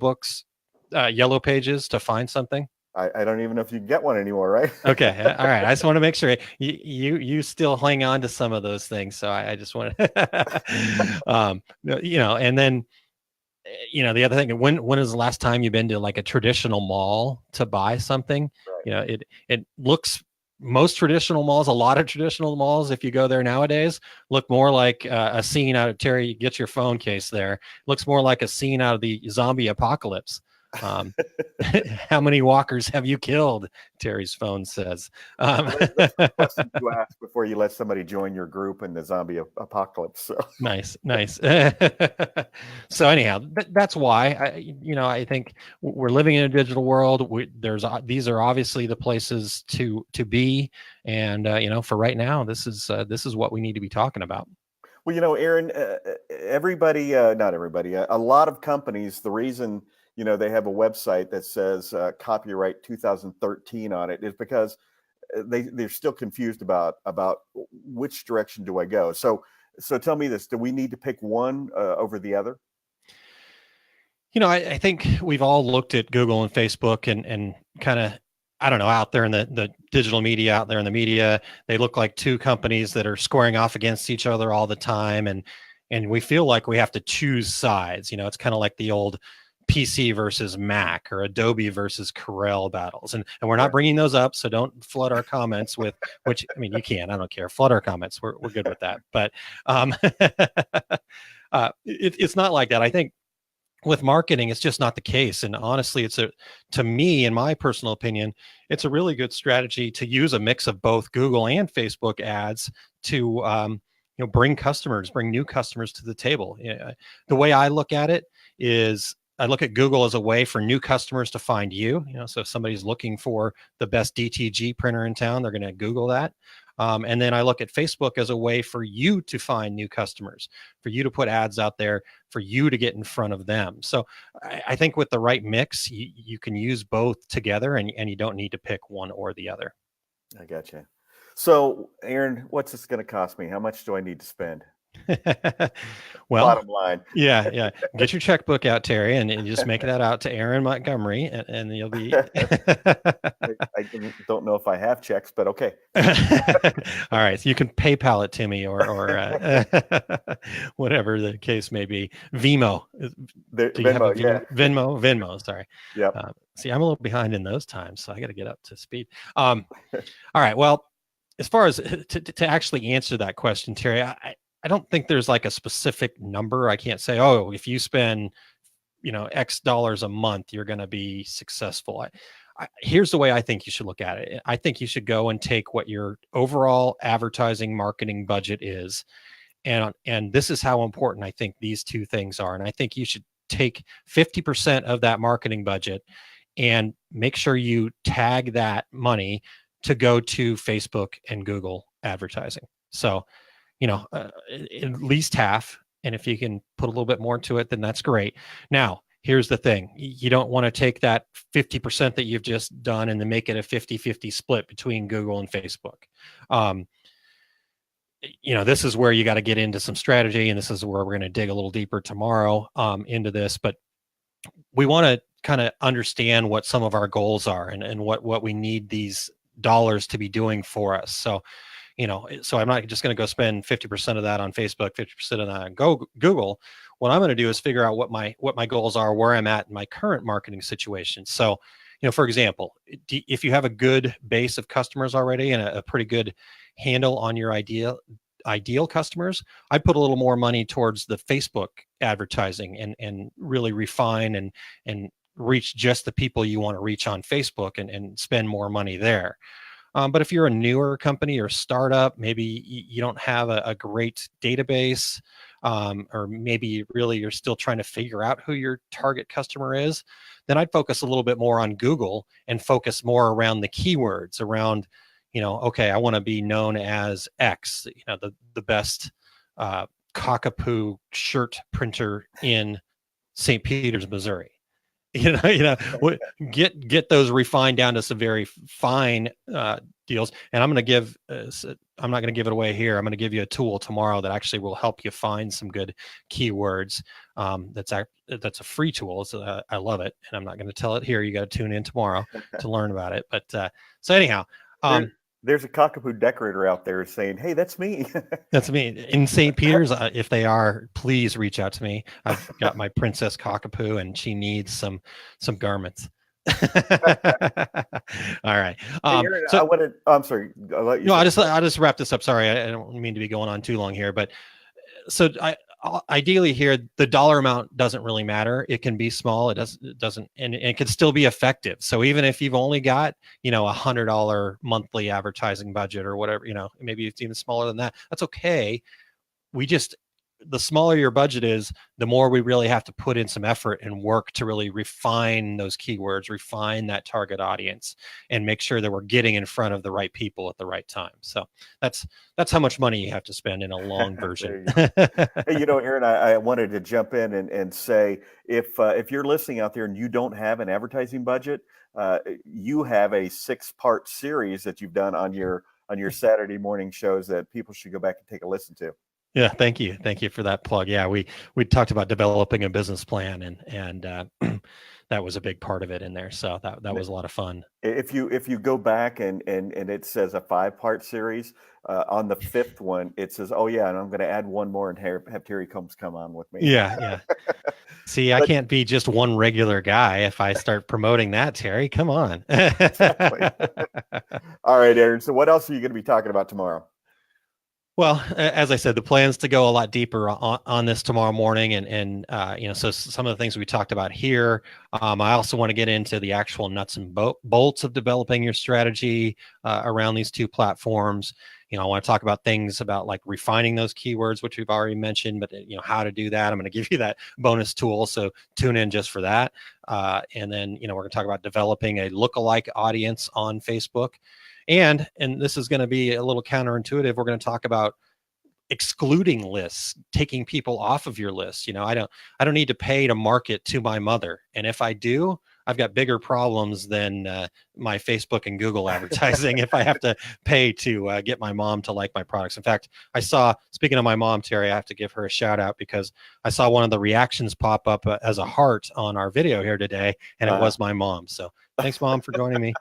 Pages to find something? I don't even know if you can get one anymore, right? Okay. All right. I just want to make sure you still hang on to some of those things. So I just want to, and then, the other thing, when is the last time you've been to like a traditional mall to buy something? Right. It looks, most traditional malls, a lot of traditional malls, if you go there nowadays, look more like a scene out of Terry, get your phone case there. Looks more like a scene out of the zombie apocalypse. How many walkers have you killed? Terry's phone says. That's the question you ask before you let somebody join your group in the zombie apocalypse. So. Nice. So anyhow, that's why I think we're living in a digital world. These are obviously the places to be, and for right now, this is what we need to be talking about. Well, Aaron, everybody, not everybody, a lot of companies, the reason they have a website that says copyright 2013 on it is because they're still confused about which direction do I go. So tell me this: do we need to pick one over the other? I think we've all looked at Google and Facebook and kind of, I don't know, out there in the digital media, out there in the media, they look like two companies that are squaring off against each other all the time, and we feel like we have to choose sides. It's kind of like the old PC versus Mac or Adobe versus Corel battles. And we're not bringing those up, so don't flood our comments with, which, I mean, you can, I don't care. Flood our comments. We're good with that. But it's not like that. I think with marketing, it's just not the case. And honestly, to me, in my personal opinion, it's a really good strategy to use a mix of both Google and Facebook ads to bring new customers to the table. The way I look at it is, I look at Google as a way for new customers to find you. So if somebody's looking for the best DTG printer in town, they're going to Google that. And then I look at Facebook as a way for you to find new customers, for you to put ads out there, for you to get in front of them. So I think with the right mix, you can use both together, and you don't need to pick one or the other. I gotcha. So, Aaron, what's this going to cost me? How much do I need to spend? Well, bottom line. Yeah. Get your checkbook out, Terry, and just make that out to Aaron Montgomery, and you'll be. I don't know if I have checks, but okay. All right, so you can PayPal it to me, or whatever the case may be. Venmo. Venmo. Sorry. Yeah. See, I'm a little behind in those times, so I got to get up to speed. All right. Well, as far as to actually answer that question, Terry, I don't think there's like a specific number. I can't say, oh, if you spend, X dollars a month, you're going to be successful. Here's the way I think you should look at it. I think you should go and take what your overall advertising marketing budget is. And this is how important I think these two things are. And I think you should take 50% of that marketing budget and make sure you tag that money to go to Facebook and Google advertising. So, at least half. And if you can put a little bit more to it, then that's great. Now, here's the thing. You don't want to take that 50% that you've just done and then make it a 50-50 split between Google and Facebook. This is where you got to get into some strategy, and this is where we're going to dig a little deeper tomorrow into this. But we want to kind of understand what some of our goals are and what we need these dollars to be doing for us. So I'm not just going to go spend 50% of that on Facebook, 50% of that on Google. What I'm going to do is figure out what my goals are, where I'm at in my current marketing situation. So, for example, if you have a good base of customers already and a pretty good handle on your ideal customers, I'd put a little more money towards the Facebook advertising and really refine and reach just the people you want to reach on Facebook and spend more money there. But if you're a newer company or startup, maybe you don't have a great database, or maybe really you're still trying to figure out who your target customer is, then I'd focus a little bit more on Google and focus more around the keywords around, okay, I want to be known as X, the best cockapoo shirt printer in St. Peters, Missouri. get those refined down to some very fine deals. And I'm going to I'm not going to give it away here. I'm going to give you a tool tomorrow that actually will help you find some good keywords. That's a free tool. So I love it. And I'm not going to tell it here. You got to tune in tomorrow to learn about it. But so anyhow, there's a cockapoo decorator out there saying, "Hey, that's me." That's me in St. Peter's. If they are, please reach out to me. I've got my princess cockapoo, and she needs some garments. All right. I'm sorry. I'll let you. No, I'll just wrap this up. Sorry, I don't mean to be going on too long here, but so ideally here, the dollar amount doesn't really matter. It can be small. It doesn't, and it can still be effective. So even if you've only got, $100 monthly advertising budget or whatever, maybe it's even smaller than that. That's okay. The smaller your budget is, the more we really have to put in some effort and work to really refine those keywords, refine that target audience, and make sure that we're getting in front of the right people at the right time. So that's how much money you have to spend in a long version. Hey, Aaron, I wanted to jump in and say, if you're listening out there and you don't have an advertising budget, you have a 6-part series that you've done on your Saturday morning shows that people should go back and take a listen to. Yeah, thank you for that plug. Yeah, we talked about developing a business plan, and that was a big part of it in there. So that was a lot of fun. If you go back and it says a 5-part series, on the 5th one it says, "Oh yeah, and I'm going to add one more and have Terry Combs come on with me." Yeah. See, I can't be just one regular guy if I start promoting that, Terry. Come on. Exactly. All right, Aaron. So what else are you going to be talking about tomorrow? Well, as I said, the plan's to go a lot deeper on this tomorrow morning, and so some of the things we talked about here. I also want to get into the actual nuts and bolts of developing your strategy around these two platforms. I want to talk about things about like refining those keywords, which we've already mentioned, but how to do that. I'm going to give you that bonus tool, so tune in just for that. And then we're going to talk about developing a lookalike audience on Facebook. And this is going to be a little counterintuitive. We're going to talk about excluding lists, taking people off of your list. I don't need to pay to market to my mother. And if I do, I've got bigger problems than my Facebook and Google advertising if I have to pay to get my mom to like my products. In fact, speaking of my mom, Terry, I have to give her a shout out because I saw one of the reactions pop up as a heart on our video here today, and it was my mom. So thanks, Mom, for joining me.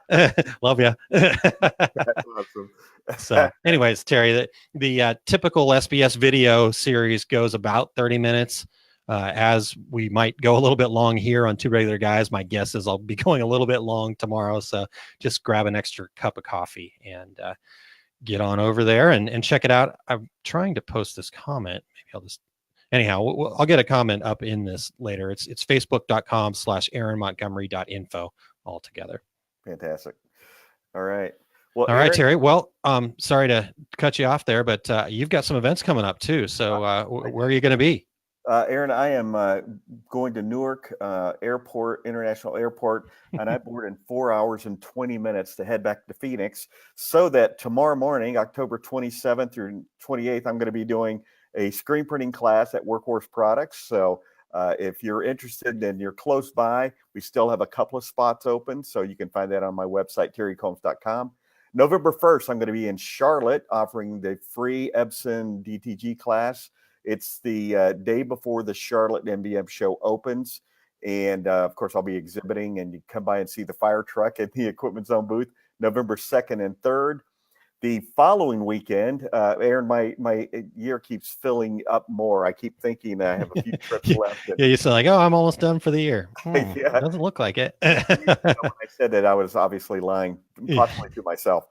Love you. That's awesome. So anyways, Terry, the typical SBS video series goes about 30 minutes. As we might go a little bit long here on Two Regular Guys, my guess is I'll be going a little bit long tomorrow. So just grab an extra cup of coffee and get on over there and check it out. I'm trying to post this comment. Maybe I'll get a comment up in this later. It's facebook.com/aaronmontgomery.info all together. Fantastic. All right. Well, all right, Terry. Well, sorry to cut you off there, but you've got some events coming up too. So where are you going to be? Aaron, I am going to Newark International Airport, and I board in 4 hours and 20 minutes to head back to Phoenix, so that tomorrow morning, October 27th through 28th, I'm going to be doing a screen printing class at Workhorse Products. So if you're interested and you're close by, we still have a couple of spots open, so you can find that on my website, terrycombs.com. November 1st, I'm going to be in Charlotte offering the free Epson DTG class. It's the day before the Charlotte MDM show opens. And of course, I'll be exhibiting, and you come by and see the fire truck at the Equipment Zone booth, November 2nd and 3rd. The following weekend, Aaron, my year keeps filling up more. I keep thinking I have a few trips left. Yeah, you sound like, oh, I'm almost done for the year. Yeah. It doesn't look like it. When I said that, I was obviously lying, possibly to myself.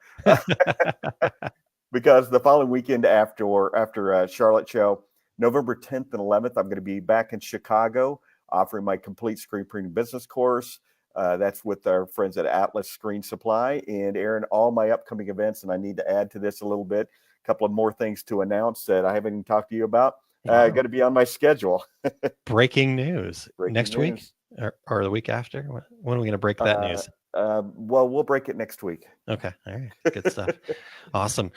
Because the following weekend after Charlotte show, November 10th and 11th, I'm going to be back in Chicago offering my complete screen printing business course. That's with our friends at Atlas Screen Supply. And Aaron, all my upcoming events, and I need to add to this a little bit, a couple of more things to announce that I haven't even talked to you about. Going to be on my schedule. Breaking news. Next week or the week after? When are we going to break that news? Well, we'll break it next week. Okay. All right. Good stuff. Awesome.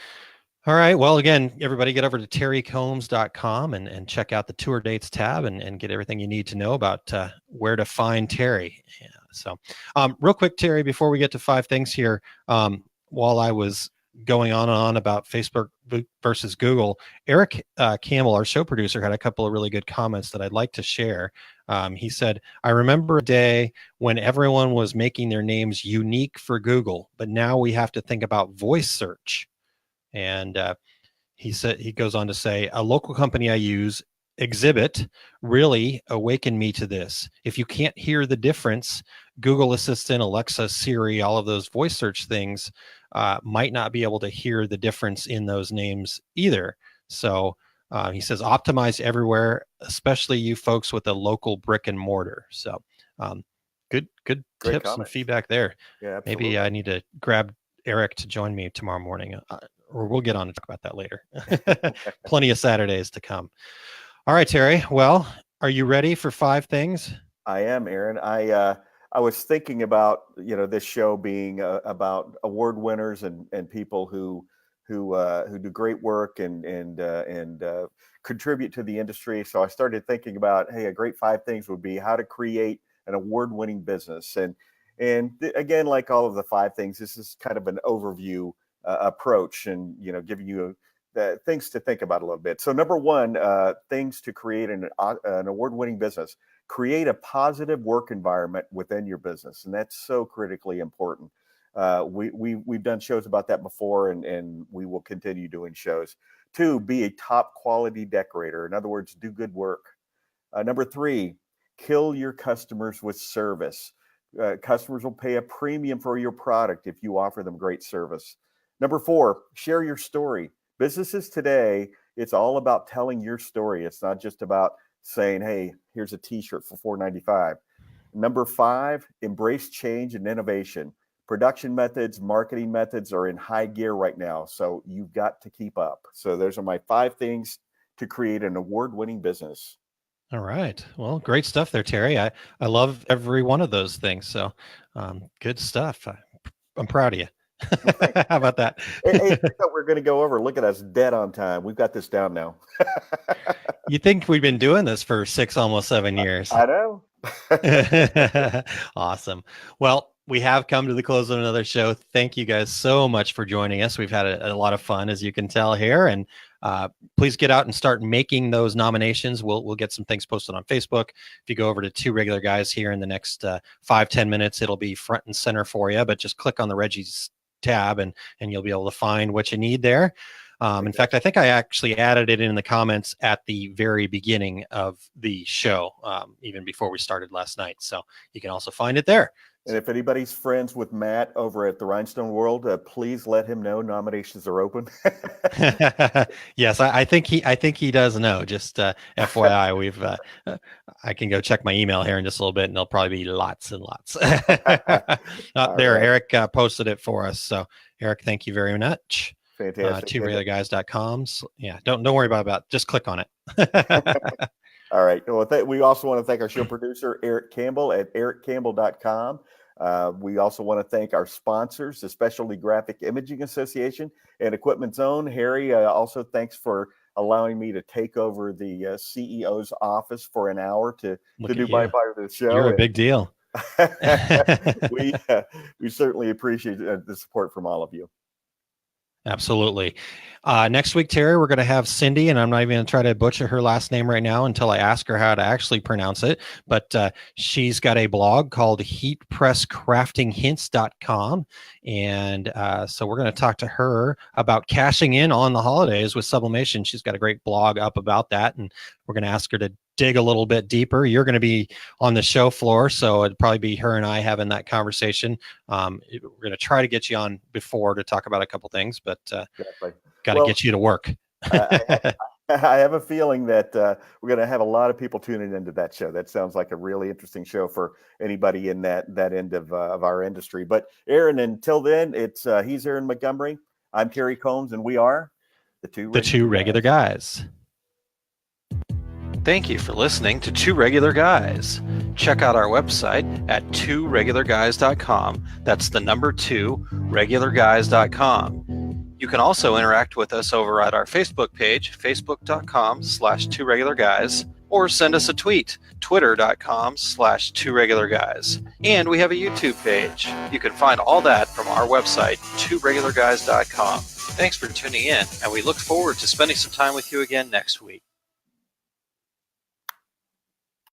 All right. Well, again, everybody get over to terrycombs.com and check out the tour dates tab and get everything you need to know about where to find Terry. Yeah, so real quick, Terry, before we get to 5 things here, while I was going on and on about Facebook versus Google, Eric Campbell, our show producer, had a couple of really good comments that I'd like to share. He said, I remember a day when everyone was making their names unique for Google, but now we have to think about voice search. And he goes on to say, a local company I use, Exhibit, really awakened me to this. If you can't hear the difference, Google Assistant, Alexa, Siri, all of those voice search things might not be able to hear the difference in those names either. So he says, optimize everywhere, especially you folks with a local brick and mortar. So good Great tips comment. and feedback there. Yeah, absolutely. Maybe I need to grab Eric to join me tomorrow morning, or we'll get on to talk about that later. Plenty of Saturdays to come. All right, Terry. Well, are you ready for 5 things? I am, Aaron. I was thinking about this show being about award winners and people who do great work and contribute to the industry. So I started thinking about, hey, a great 5 things would be how to create an award-winning business. And again, like all of the 5 things, this is kind of an overview approach, and giving you the things to think about a little bit. So number 1, things to create an award-winning business. Create a positive work environment within your business, and that's so critically important. We've done shows about that before, and we will continue doing shows. 2, be a top quality decorator. In other words, do good work. Number 3, kill your customers with service. Customers will pay a premium for your product if you offer them great service. Number 4, share your story. Businesses today, it's all about telling your story. It's not just about saying, hey, here's a t-shirt for $4.95. Number 5, embrace change and innovation. Production methods, marketing methods are in high gear right now, so you've got to keep up. So those are my 5 things to create an award-winning business. All right. Well, great stuff there, Terry. I love every one of those things. So good stuff. I'm proud of you. How about that? Hey, we're going to go over. Look at us, dead on time. We've got this down now. You think we've been doing this for 6, almost 7 years? I know. Awesome. Well, we have come to the close of another show. Thank you guys so much for joining us. We've had a lot of fun, as you can tell here. And please get out and start making those nominations. We'll get some things posted on Facebook. If you go over to 2 Regular Guys here in the next 5-10 minutes, it'll be front and center for you. But just click on the Reggies tab and you'll be able to find what you need there. In fact, I think I actually added it in the comments at the very beginning of the show, even before we started last night. So you can also find it there. And if anybody's friends with Matt over at the Rhinestone World, please let him know nominations are open. Yes, I think he does know. Just FYI, I can go check my email here in just a little bit, and there'll probably be lots and lots. There, right. Eric posted it for us. So Eric, thank you very much. Fantastic. 2regularguys.com. Yeah, don't worry about it. Just click on it. All right. Well, we also want to thank our show producer, Eric Campbell at ericcampbell.com. We also want to thank our sponsors, the Specialty Graphic Imaging Association and Equipment Zone. Harry, also thanks for allowing me to take over the CEO's office for an hour to do my part of the show. You're a big deal. We certainly appreciate the support from all of you. Absolutely. Next week, Terry, we're going to have Cindy, and I'm not even going to try to butcher her last name right now until I ask her how to actually pronounce it. But she's got a blog called heatpresscraftinghints.com. And so we're going to talk to her about cashing in on the holidays with sublimation. She's got a great blog up about that. And we're going to ask her to dig a little bit deeper. You're going to be on the show floor, so it'd probably be her and I having that conversation. We're going to try to get you on before to talk about a couple things, but got to get you to work. I have a feeling that we're going to have a lot of people tuning into that show. That sounds like a really interesting show for anybody in that end of our industry. But Aaron, until then, he's Aaron Montgomery. I'm Terry Combs, and we are the two regular guys. Thank you for listening to 2 Regular Guys. Check out our website at 2regularguys.com. That's the number 2, regularguys.com. You can also interact with us over at our Facebook page, facebook.com/2regularguys, or send us a tweet, twitter.com/2regularguys. And we have a YouTube page. You can find all that from our website, 2regularguys.com. Thanks for tuning in, and we look forward to spending some time with you again next week.